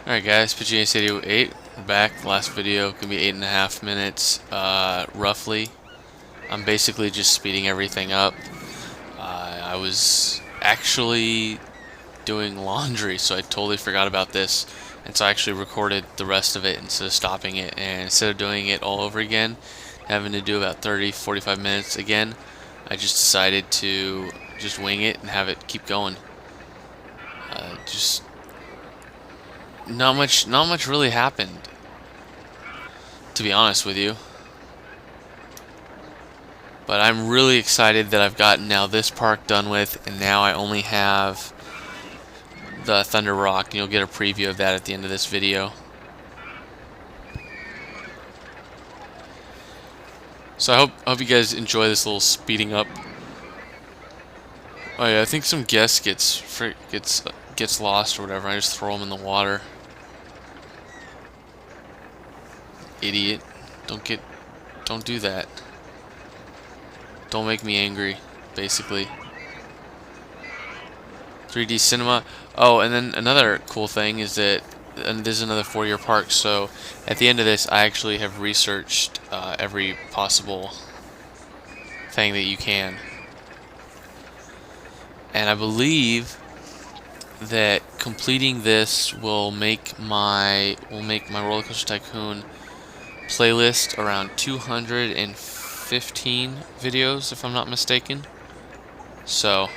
Alright guys, PGA88, we're back. Last video can be 8.5 minutes, roughly. I'm basically just speeding everything up. I was actually doing laundry, so I totally forgot about this. And so I actually recorded the rest of it instead of stopping it. And instead of doing it all over again, having to do about 30-45 minutes again, I just decided to just wing it and have it keep going. Just not much really happened, to be honest with you. But I'm really excited that I've gotten now this park done with, and now I only have the Thunder Rock, and you'll get a preview of that at the end of this video. So I hope you guys enjoy this little speeding up. Oh yeah, I think some guest gets lost or whatever. I just throw them in the water. Idiot! Don't do that. Don't make me angry, basically. 3D cinema. Oh, and then another cool thing is that, and this is another 4-year park, so at the end of this I actually have researched every possible thing that you can. And I believe that completing this will make my Rollercoaster Tycoon playlist around 215 videos, if I'm not mistaken. So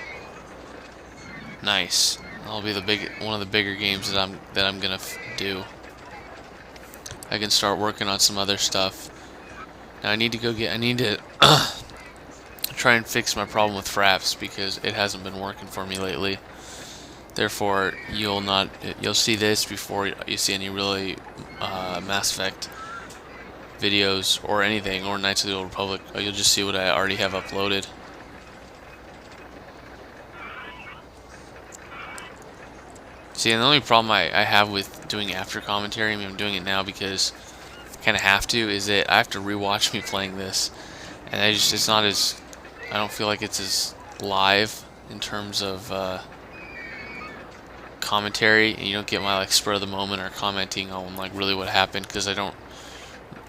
nice. That'll be one of the bigger games that I'm gonna do. I can start working on some other stuff. Now I need to try and fix my problem with fraps because it hasn't been working for me lately. Therefore, you'll see this before you see any really Mass Effect videos or anything, or Knights of the Old Republic. You'll just see what I already have uploaded. See, and the only problem I have with doing after commentary, I mean, I'm doing it now because I kind of have to, is that I have to rewatch me playing this, and it's not as, I don't feel like it's as live in terms of commentary, and you don't get my like spur of the moment or commenting on like really what happened, because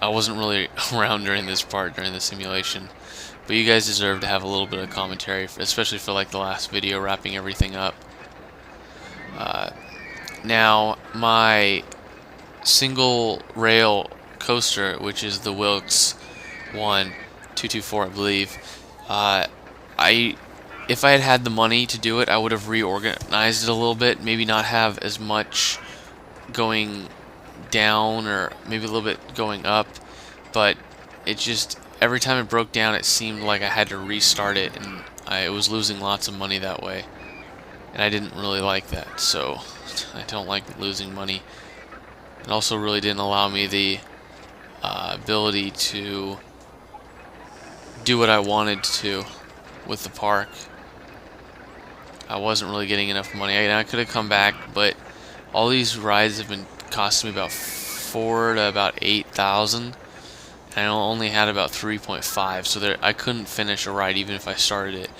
I wasn't really around during the simulation. But you guys deserve to have a little bit of commentary, especially for like the last video wrapping everything up. Now, my single rail coaster, which is the Wilkes 224, I believe, if I had had the money to do it, I would have reorganized it a little bit, maybe not have as much going down or maybe a little bit going up, but it just, every time it broke down, it seemed like I had to restart it, and I was losing lots of money that way. And I didn't really like that, so I don't like losing money. It also really didn't allow me the ability to do what I wanted to with the park. I wasn't really getting enough money. I could have come back, but all these rides have been costing me about $4,000 to about $8,000, and I only had about 3.5, so I couldn't finish a ride even if I started it.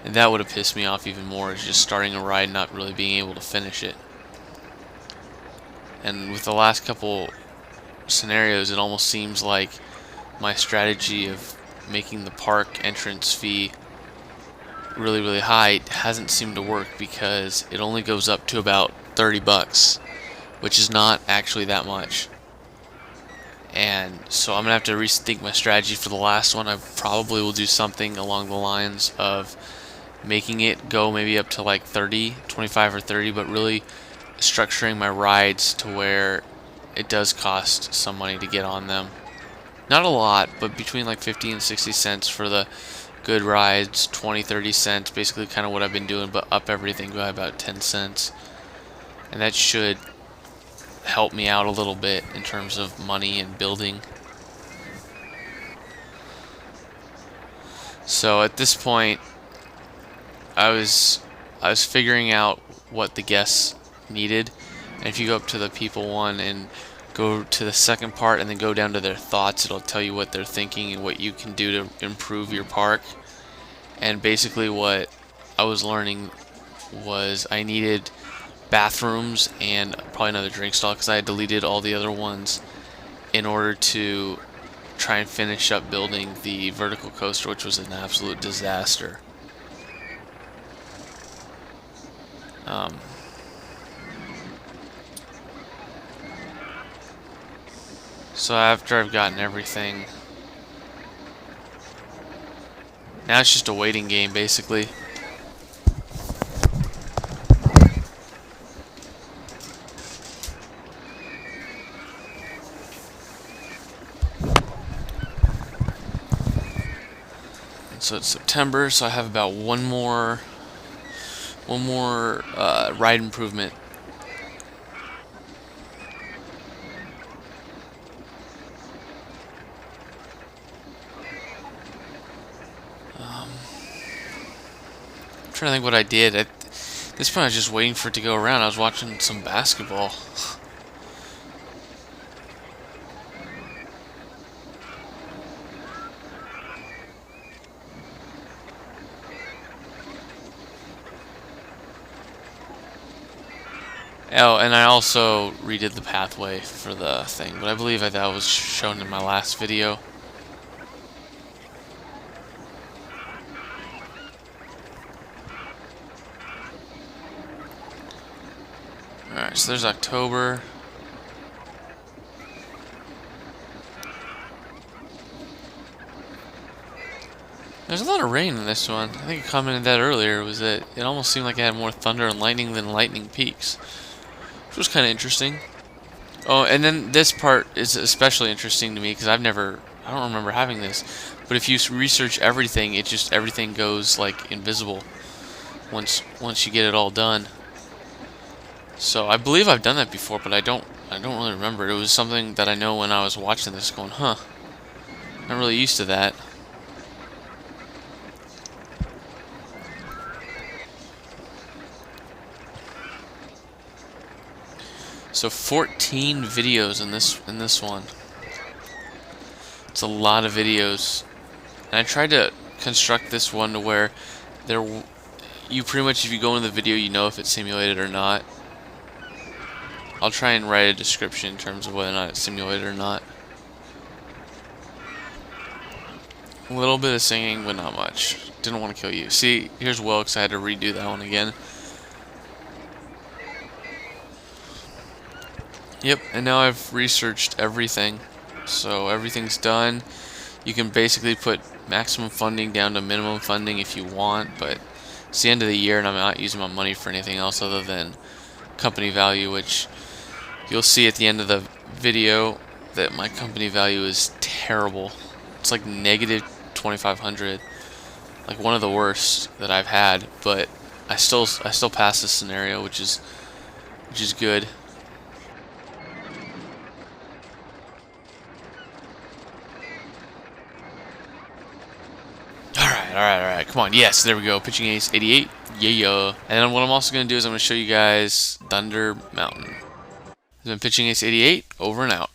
And that would have pissed me off even more, is just starting a ride and not really being able to finish it. And with the last couple scenarios, it almost seems like my strategy of making the park entrance fee really high hasn't seemed to work, because it only goes up to about 30 bucks, which is not actually that much. And so I'm gonna have to rethink my strategy for the last one. I probably will do something along the lines of making it go maybe up to like 25 or 30, but really structuring my rides to where it does cost some money to get on them. Not a lot, but between like 50 and 60 cents for the good rides, 20-30 cents, basically kind of what I've been doing, but up everything by about 10 cents. And that should help me out a little bit in terms of money and building. So at this point, I was figuring out what the guests needed, and if you go up to the people one and go to the second part and then go down to their thoughts, it'll tell you what they're thinking and what you can do to improve your park. And basically what I was learning was I needed bathrooms and probably another drink stall because I had deleted all the other ones in order to try and finish up building the vertical coaster, which was an absolute disaster. So after I've gotten everything, now it's just a waiting game basically. So it's September, so I have about one more ride improvement. I'm trying to think what I did. At this point, I was just waiting for it to go around. I was watching some basketball. Oh, and I also redid the pathway for the thing, but I believe that was shown in my last video. Alright, so there's October. There's a lot of rain in this one. I think I commented that earlier, was that it almost seemed like it had more thunder and lightning than lightning peaks, which was kind of interesting. Oh, and then this part is especially interesting to me because I don't remember having this. But if you research everything, everything goes like invisible once you get it all done. So I believe I've done that before, but I don't really remember. It was something that I know when I was watching this, going, huh, I'm not really used to that. So 14 videos in this one. It's a lot of videos. And I tried to construct this one to where you pretty much, if you go in the video, you know if it's simulated or not. I'll try and write a description in terms of whether or not it's simulated or not. A little bit of singing, but not much. Didn't want to kill you. See, here's Wilkes. I had to redo that one again. Yep, and now I've researched everything. So everything's done. You can basically put maximum funding down to minimum funding if you want, but it's the end of the year and I'm not using my money for anything else other than company value, which you'll see at the end of the video that my company value is terrible. It's like negative 2,500, like one of the worst that I've had, but I still pass this scenario, which is good. Alright, come on, yes, there we go, pitching ace 88, yeah. And then what I'm also going to do is I'm going to show you guys Thunder Mountain. This has been pitching ace 88, over and out.